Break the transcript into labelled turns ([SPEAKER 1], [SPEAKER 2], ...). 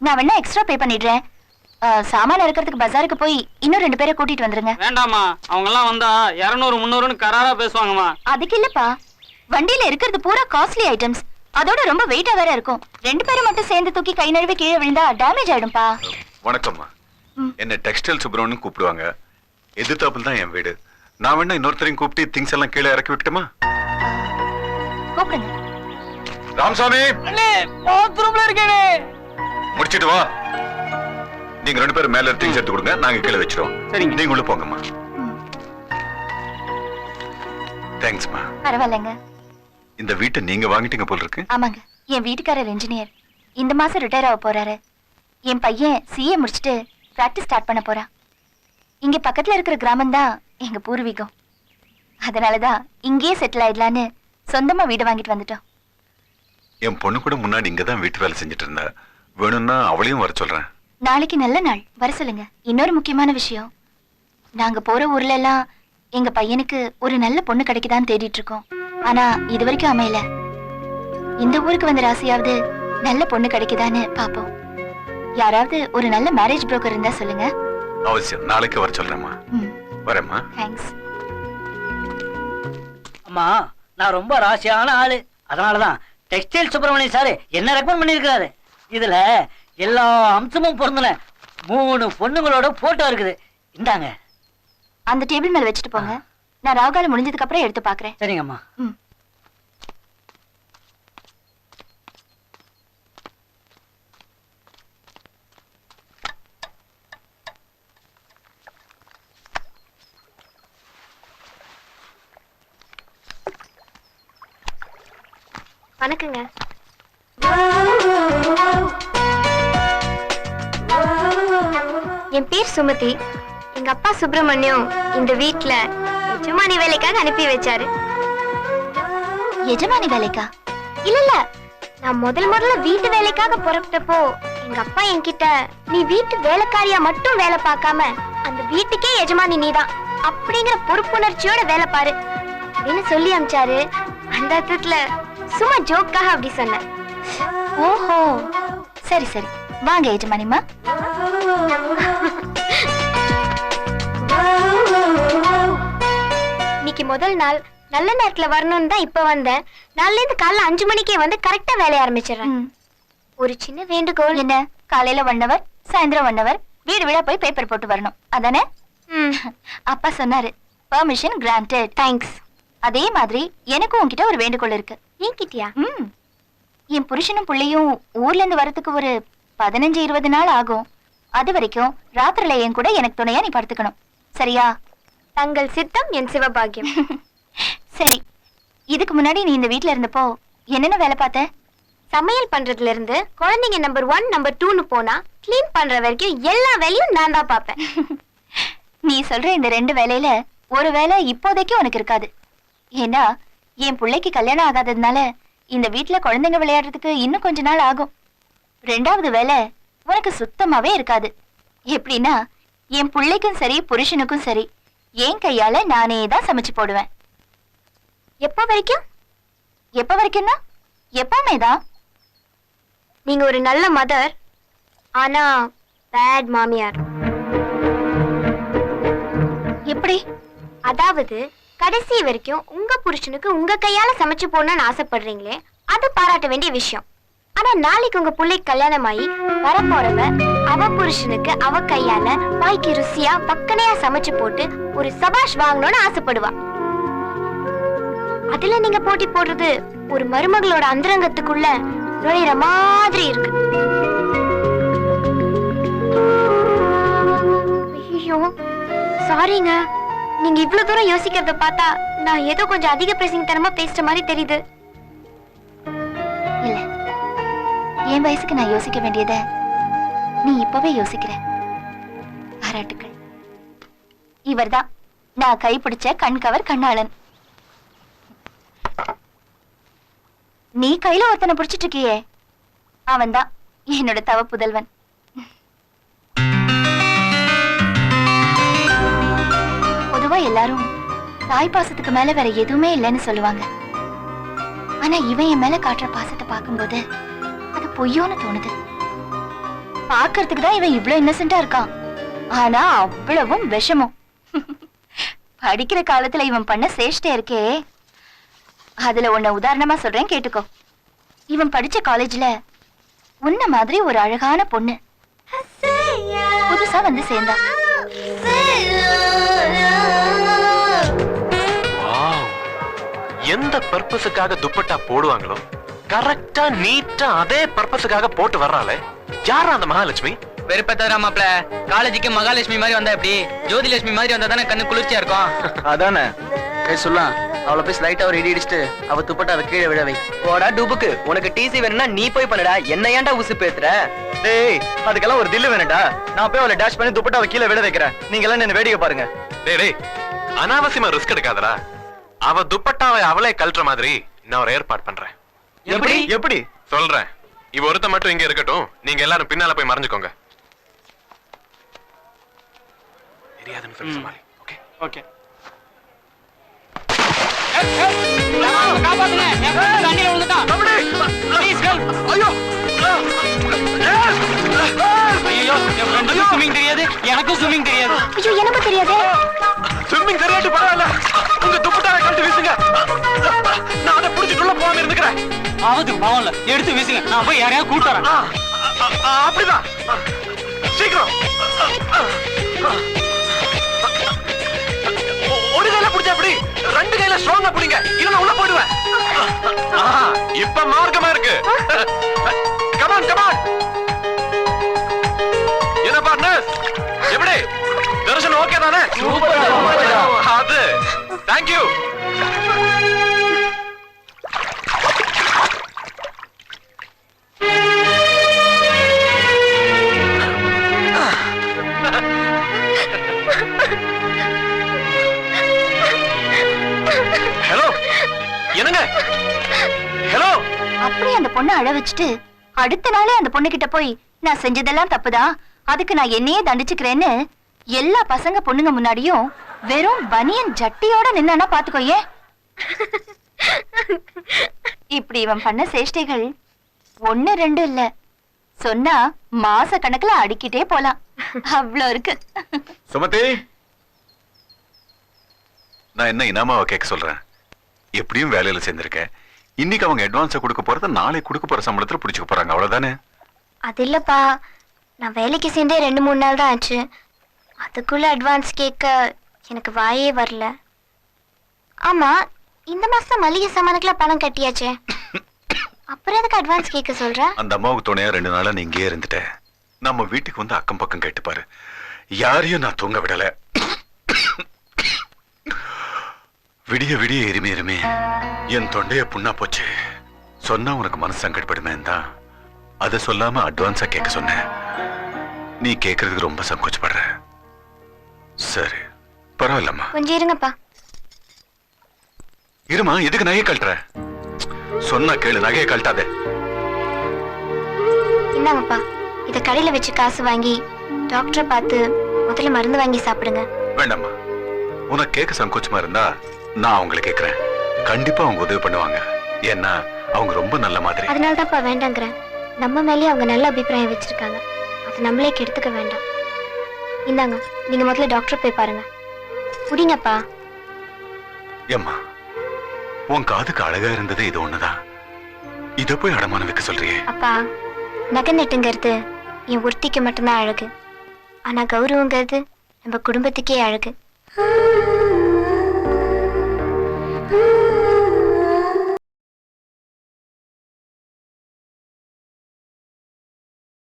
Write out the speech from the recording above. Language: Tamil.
[SPEAKER 1] நான் வேணா எக்ஸ்ட்ரா பே பண்ணிடுறேன். சாமான இருக்கிறதுக்கு பஜாருக்கு போய் இன்னும் 2 பேரை கூட்டிட்டு வந்துருங்க.
[SPEAKER 2] வேண்டாமா, அவங்க எல்லாம் வந்தா 200 300ன்னு கராரா பேசுவாங்கம்மா.
[SPEAKER 1] அதுக்கு இல்லப்பா, வண்டியில இருக்கிறது பூரா காஸ்ட்லி ஐட்டம்ஸ், அதோட ரொம்ப வெயிட்டா வேற இருக்கும். 2 பேரும் மட்டும் சேர்ந்து தூக்கி கை நழுவி கீழே விழுந்தா டேமேஜ் ஆயிடும்பா.
[SPEAKER 3] வணக்கம்மா, என்ன டெக்ஸ்டைல் சுப்ரமணியன் கூப்பிடுவாங்க. எதிர்த்தாப்புல தான் என் வீடு. நான் வேணா இன்னொருத்தரையும் கூப்பிட்டு திங்ஸ் எல்லாம் கீழே இறக்கி விட்டுமா?
[SPEAKER 1] கூப்பிடுங்க.
[SPEAKER 3] ராமசாமி,
[SPEAKER 2] பாத்ரூம்ல இருக்கேனே.
[SPEAKER 3] முடிச்சிட்டு வா. நீங்க 2 பேரும் மேல திங்ஸ் எடுத்து கொடுங்க, நாங்க கீழே வச்சிரோம்.
[SPEAKER 2] சரிங்க.
[SPEAKER 3] நீங்க உள்ள போங்கம்மா. தேங்க்ஸ்மா.
[SPEAKER 1] பரவாயில்லைங்க.
[SPEAKER 3] இந்த வீட்டை நீங்க வாங்கிட்டீங்க போல இருக்கு.
[SPEAKER 1] ஆமாங்க, என் வீட்டுக்காரர் இன்ஜினியர். இந்த மாசம் ரிட்டையர் ஆக போறாரு. என் பையன் சிஏ முடிச்சுட்டு பிராக்டிஸ் ஸ்டார்ட் பண்ண போறான். இங்க பக்கத்துல இருக்கிற கிராமம் தான் எங்க பூர்வீகம். அதனாலதான் இங்கேயே செட்டில் ஆயிடலான்னு சொந்தமா வீடு வாங்கிட்டு வந்துட்டோம்.
[SPEAKER 3] என் பொண்ணு கூட முன்னாடி இங்கதான் வீட்டு வேலை செஞ்சுட்டு இருந்தா. வேணும்னா அவளையும் வர சொல்றேன்.
[SPEAKER 1] நாளைக்கு நல்ல நாள், வர சொல்லுங்க. இன்னொரு முக்கியமான விஷயம், நாங்க போற ஊர்ல எல்லாம் எங்க பையனுக்கு ஒரு நல்ல பொண்ணு கிடைக்குதான்னு தேடிட்டு இருக்கோம். ஆனா இது வரைக்கும் அமையல. இந்த ஊருக்கு வந்த ராசியாவது நல்ல பொண்ணு கிடைக்குதான்னு பாப்போம். யாராவது ஒரு நல்ல மேரேஜ் புரோக்கர் இருந்தா சொல்லுங்க.
[SPEAKER 3] அவசியம், நாளைக்கு வர சொல்றேம்மா. வரேம்மா.
[SPEAKER 1] தேங்க்ஸ்.
[SPEAKER 4] அம்மா, நான் ரொம்ப ராசியான ஆளு. அதனாலதான் டெக்ஸ்டைல் சுப்பிரமணியம் சார் என்ன ரெக்கமெண்ட் பண்ணிருக்காரு. இதுல எல்லா அம்சமும் பொருந்தின 3 பொண்ணுங்களோட போட்டோ இருக்குது. இந்தாங்க.
[SPEAKER 1] அந்த டேபிள் மேல வச்சுட்டு போங்க. நான் ராவுகாலம் முடிஞ்சதுக்கு அப்புறம் எடுத்து பாக்குறேன்.
[SPEAKER 4] சரிங்கம்மா.
[SPEAKER 1] வணக்கங்க.
[SPEAKER 5] என் பேர் சுமதி. எங்க அப்பா சுப்பிரமணியம் இந்த வீட்ல எஜமானி வேலைக்காக அனுப்பி வச்சாரு.
[SPEAKER 1] எஜமானி வேலைக்கா?
[SPEAKER 5] இல்ல, நான் முதல்ல வீட்டு வேலைக்காக புறப்பட்டப்போ எங்க அப்பா என்கிட்ட, நீ வீட்டு வேலைக்காரியா மட்டும் வேலை பார்க்காம அந்த வீட்டுக்கே எஜமானி நீதான் அப்படிங்கிற பொறுப்புணர்ச்சியோட வேலை பாரு அப்படின்னு சொல்லி அனுப்பிச்சாரு. அந்த அர்த்தத்துல சும்மா ஜோக்காக அப்படி சொன்னேன்.
[SPEAKER 1] ஓஹோ, சரி சரி, வாங்க எஜமானிமா.
[SPEAKER 5] இன்னைக்கு முதல் நாள், நல்ல நேரத்துல வரணும்னு தான் இப்ப வந்தேன். நாளைல இருந்து காலைல 5 மணிக்கே வந்து கரெக்டா வேலைய ஆரம்பிச்சிடுறேன். ஒரு சின்ன வேண்டுகோள்.
[SPEAKER 1] என்ன? காலையில 1 hour, சாயந்தரம் 1 hour, வீடு வீடா போய் பேப்பர் போட்டு வரணும், அதானே? அப்பா சொன்னாரு, பெர்மிஷன் கிராண்டட்.
[SPEAKER 5] தேங்க்ஸ்.
[SPEAKER 1] அதே மாதிரி எனக்கும் உன்கிட்ட ஒரு வேண்டுகோள் இருக்கு.
[SPEAKER 5] ஏன்கிட்டயா?
[SPEAKER 1] என் புருஷனும் பிள்ளையும் ஊர்ல இருந்து வரதுக்கு ஒரு 15-20 நாள் ஆகும். அது வரைக்கும் ராத்திரில என் கூட எனக்கு துணையா நீ படுத்துக்கணும், சரியா?
[SPEAKER 5] தங்கள் சித்தம் என் சிவபாகியம்.
[SPEAKER 1] சரி, இதுக்கு முன்னாடி நீ இந்த வீட்ல இருந்தப்போ என்னென்ன வேலை பார்த்த?
[SPEAKER 5] சமையல் பண்றதுல இருந்து குழந்தைங்க நம்பர் 1 நம்பர் 2ன்னு போனா கிளீன் பண்ற வரைக்கும் எல்லா வேலையும் நான் தான் பார்ப்பேன்.
[SPEAKER 1] நீ சொல்ற இந்த 2 வேலையில ஒரு வேலை இப்போதைக்கு உனக்கு இருக்காது. ஏன்னா என் பிள்ளைக்கு கல்யாணம் ஆகாததுனால இந்த வீட்ல குழந்தைங்க விளையாடுறதுக்கு இன்னும் கொஞ்ச நாள் ஆகும். 2வது வேலை உனக்கு சுத்தமாவே இருக்காது. எப்படின்னா, என் பிள்ளைக்கும் சரி புருஷனுக்கும் சரி என் கையால நானே தான் சமைச்சு போடுவேன்.
[SPEAKER 5] எப்ப வரைக்கும்?
[SPEAKER 1] எப்ப வரைக்கும்னா எப்பவுமே தான்.
[SPEAKER 5] நீங்க ஒரு நல்ல மதர், ஆனா பேட் மாமியார்.
[SPEAKER 1] எப்படி?
[SPEAKER 5] அதாவது கடைசி வரைக்கும் உங்க புருஷனுக்கு உங்க கையால சமைச்சு போடணும்னு ஆசைப்படுறீங்களே, அது பாராட்ட வேண்டிய விஷயம். ஆனா நாளைக்கு உங்க பிள்ளை கல்யாணம் ஆகி வரப்போறவ அவ புருஷனுக்கு அவ கையால வாய்க்கு ருசியா பக்கனையா சமைச்சு போட்டு ஒரு சபாஷ் வாங்கணும்னு ஆசைப்படுவா. அதுல நீங்க போட்டி போடுறது ஒரு மருமகளோட அந்தரங்கத்துக்குள்ள நுழையிற மாதிரி இருக்கு. ஐயோ சாரிங்க, நீங்க இவ்வளவு தூரம் யோசிக்கிறத பார்த்தா நான் ஏதோ கொஞ்சம் அதிக பிரசிங் தனமா பேசுற மாதிரி தெரியுது.
[SPEAKER 1] இல்ல, என் வயசுக்கு நான் யோசிக்க வேண்டியத நீ இப்பவே யோசிக்கிற. பாராட்டுக்கள். இவர்தான் நான் கைப்பிடிச்ச கண்கவர் கண்ணாளன். நீ கையில ஒருத்தனை பிடிச்சிட்டு இருக்கியே, அவன்தான் என்னோட தவ புதல்வன். பொதுவா எல்லாரும் தாய் பாசத்துக்கு மேல வேற எதுவுமே இல்லைன்னு சொல்லுவாங்க. ஆனா இவன் என் மேல காட்டுற பாசத்தை பார்க்கும்போது அது பொய்யோன்னு தோணுது. பாக்குறதுக்கு தான் இவன் இவ்ளோ இன்னசென்ட்டா இருக்கான். ஆனா அவ்வளவும் விஷமும். படிக்கிற காலத்துல இவன் பண்ண சேஷ்டை இருக்கே, அதுல உன்னை உதாரணமா சொல்றேன் கேட்டுக்கோ. இவன் படிச்ச காலேஜ்ல உன்ன மாதிரி ஒரு அழகான பொண்ணு புதுசா வந்து சேர்ந்தா.
[SPEAKER 6] வாவ், எந்த பர்பஸுக்காக துப்பட்டா போடுவாங்களோ கரெக்டா நீட்டா அதே பர்பஸுக்காக போட்டு வர்றாளே, யாரா அந்த மகாலட்சுமி?
[SPEAKER 2] வெறுப்பத்தரா மாப்ள, காலேஜுக்கு மகாலட்சுமி மாதிரி வந்தா எப்படி? ஜோதிலட்சுமி மாதிரி வந்தா தானே கண்ணு குளிர்ச்சியா இருக்கும்.
[SPEAKER 7] அதானே சொல்லலாம். அவளை போய் லைட்டா ஒரு இடி இடிச்சுட்டு அவ துப்பட்டாவை கீழே விழ வை. போடா டூபுக்கு, உனக்கு டிசி வேணும்னா நீ போய் பண்ணுடா, என்ன ஏன்டா உசு பேத்துற? டேய், அதுக்கெல்லாம் ஒரு தில்லு வேணும்டா. நான் போய் அவளை டேஷ் பண்ணி துப்பட்டாவை கீழே விழ வைக்கிறேன். நீங்க எல்லாம் என்ன வேடிக்கை பாருங்க.
[SPEAKER 6] டேய் டேய், அனாவசியமா ரிஸ்க் எடுக்காதடா. அவ துப்பட்டாவை அவளே கழட்டுற மாதிரி நான் ஒரு ஏற்பாடு பண்றேன்.
[SPEAKER 7] எப்படி எப்படி
[SPEAKER 6] சொல்றேன். இவ ஒருத்த மட்டும் இங்க இருக்கட்டும், நீங்க எல்லாரும் பின்னால போய் மறைஞ்சுக்கோங்க. தெரியாதுன்னு சொல்லி சமாளி. Okay
[SPEAKER 2] okay. காப்பாத்துங்க, என் friend தண்ணியில விழுந்துட்டான். Please help. ஐயோ, என் ஃப்ரெண்டுக்கு ஸ்விமிங் தெரியாது, எனக்கும் ஸ்விமிங் தெரியாது.
[SPEAKER 5] ஐயோ எனக்கு தெரியாதே.
[SPEAKER 6] ஸ்விம்மிங் தெரியாட்டி பரவாயில்ல, உங்க துப்பட்டாவை கழட்டி வீசுங்க. நான் அதை புடிச்சுக்குள்ள போகாம இருந்துக்கிறேன்.
[SPEAKER 2] ஆவது பாவம்ல, எடுத்து வீசுங்க, நான் போய் யாரையாவது கூட்டு வரேன்.
[SPEAKER 6] அப்படிதான், சீக்கிரம். ஒரு கையில புடிச்சா அப்படி, ரெண்டு கையில ஸ்ட்ராங்கா புடிங்க, இல்ல உள்ள போயிடுவேன். இப்ப மார்க்கமா இருக்கு. Come on come on. என்ன பார்ட்னர், எப்படி தர்ஷன் ஓகே தானே? அது தேங்க்யூ. ஹலோ, என்னங்க? ஹலோ.
[SPEAKER 1] அப்படியே அந்த பொண்ணை அழ வச்சுட்டு அடுத்த நாளே அந்த பொண்ணு கிட்ட போய் நான் செஞ்சதெல்லாம் தப்புதான், அதுக்கு நான் என்னையே தண்டிச்சுக்கிறேன்னு எல்லா பசங்க பொண்ணுங்க முன்னாடியும் வெறும் பனியன் ஜட்டியோட நின்னா பாத்துக்கோயே. இப்படி இவன் பண்ண சேஷ்டைகள் 1 2 இல்ல, சொன்னா மாச கணக்குல அடிக்கிட்டே போலாம், அவ்வளவு இருக்கு.
[SPEAKER 3] சுமதி, நான் என்ன இனாமாவை கேட்க சொல்றேன். எப்படியும் வேலையில சேர்ந்திருக்கேன். இன்னைக்கு அவங்க அட்வான்ஸை கொடுக்க போறத நாளை கொடுக்க போற சம்பளத்துல பிடிச்சுக்க போறாங்க, அவ்வளவுதானே?
[SPEAKER 5] அது இல்லப்பா, நான் வேலைக்கு சேர்ந்தே 2-3 நாள் தான் ஆச்சு. அதுக்குள்ள அட்வான்ஸ் கேட்க எனக்கு வாயே வரல. ஆமா, இந்த மாசம் மளிகை சாமானுக்குலாம் பணம் கட்டியாச்சே, அப்புறம் எதுக்கு அட்வான்ஸ் கேட்க சொல்ற?
[SPEAKER 3] அந்த அம்மாவுக்கு துணையா 2 நாளா நீ இங்கேயே இருந்துட்ட. நம்ம வீட்டுக்கு வந்து அக்கம் பக்கம் கேட்டுப்பாரு, யாரையும் நான் தூங்க விடல. விடிய விடிய எருமே எருமே என் தொண்டைய புண்ணா போச்சு. சொன்னா உனக்கு மனசு சங்கடப்படுமே தான் அதை சொல்லாம அட்வான்ஸா கேட்க சொன்னேன். நீ கேட்கறதுக்கு ரொம்ப சங்கோச்சப்படுற. சரி பரவாயில்லம்மா,
[SPEAKER 5] கொஞ்சம் இருங்கப்பா.
[SPEAKER 3] இருமா, எதுக்கு நகையை கழட்டுற? சொன்னா கேளு, நகையை கழட்டாத.
[SPEAKER 5] இந்தாங்கப்பா, இத கடையில வச்சு காசு வாங்கி டாக்டரை பார்த்து முதல்ல மருந்து வாங்கி சாப்பிடுங்க.
[SPEAKER 3] வேண்டாம்மா, உனக்கு கேட்க சங்கோச்சமா இருந்தா நான் அவங்களை கேட்கிறேன். கண்டிப்பா அவங்க உதவி பண்ணுவாங்க. ஏன்னா அவங்க ரொம்ப நல்ல மாதிரி.
[SPEAKER 5] அதனாலதான்ப்பா வேண்டாங்கிறேன். நம்ம மேலேயே அவங்க நல்ல அபிப்பிராயம் வச்சிருக்காங்க, அது நம்மளே கெடுத்துக்க வேண்டாம். இந்தாங்க, நீங்க முதல்ல டாக்டர் போய் பாருங்க. புடிங்கப்பா.
[SPEAKER 3] ஏம்மா, உன் காதுக்கு அழகா இருந்தது இது ஒண்ணுதான், இத போய் அடமானம் வைக்க சொல்றியே?
[SPEAKER 5] அப்பா, நகை நட்டுங்கிறது என் ஒருத்திக்கு மட்டும்தான் அழகு, ஆனா கௌரவங்கிறது நம்ம குடும்பத்துக்கே அழகு.